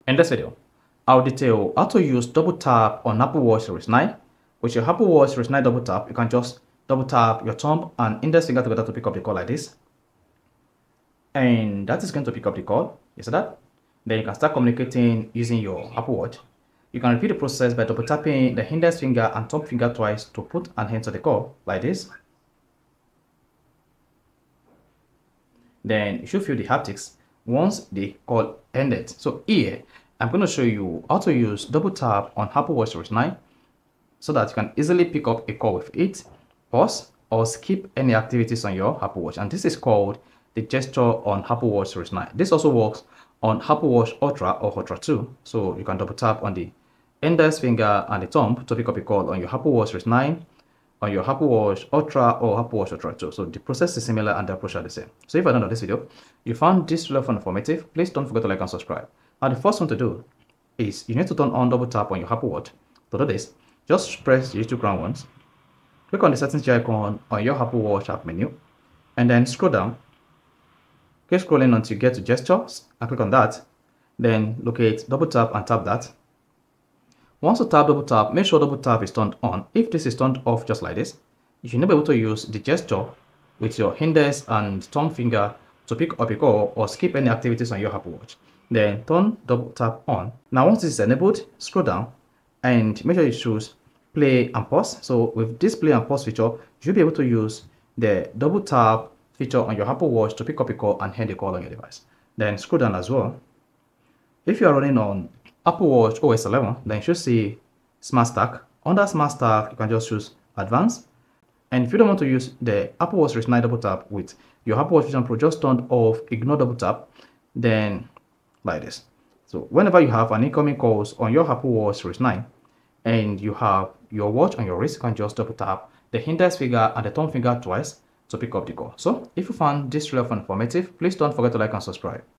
In this video, I'll detail how to use double tap on Apple Watch Series 9. With your Apple Watch Series 9 double tap, you can just double tap your thumb and index finger together to pick up the call like this. And that is going to pick up the call. You see that? Then you can start communicating using your Apple Watch. You can repeat the process by double tapping the index finger and thumb finger twice to put an end to the call like this. Then you should feel the haptics once the call ended. So here, I'm going to show you how to use double tap on Apple Watch Series 9 so that you can easily pick up a call with it, pause, or skip any activities on your Apple Watch. And this is called the gesture on Apple Watch Series 9. This also works on Apple Watch Ultra or Ultra 2. So you can double tap on the index finger and the thumb to pick up a call on your Apple Watch Series 9, on your Apple Watch Ultra or Apple Watch Ultra 2. So the process is similar and the approach are the same. So if you're done with this video, you found this relevant and informative, please don't forget to like and subscribe. And the first one to do is you need to turn on double tap on your Apple Watch. To do this, just press the YouTube crown once, click on the settings icon on your Apple Watch app menu, and then scroll down. Keep scrolling until you get to gestures and click on that. Then locate double tap and tap that. Once you tap double tap, make sure double tap is turned on. If this is turned off just like this, you should not be able to use the gesture with your index and thumb finger to pick up a call or skip any activities on your Apple Watch. Then turn double tap on. Now once this is enabled, scroll down and make sure you choose play and pause. So with this play and pause feature, you should be able to use the double tap feature on your Apple Watch to pick up a call and end the call on your device. Then scroll down as well. If you are running on Apple Watch OS 11, then you should see Smart Stack. Under Smart Stack, you can just choose Advanced. And if you don't want to use the Apple Watch Series 9 double tap with your Apple Watch Vision Pro just turned off, ignore double tap, then like this. So whenever you have an incoming calls on your Apple Watch Series 9 and you have your watch on your wrist, you can just double tap the index finger and the thumb finger twice to pick up the call. So if you found this relevant and informative, please don't forget to like and subscribe.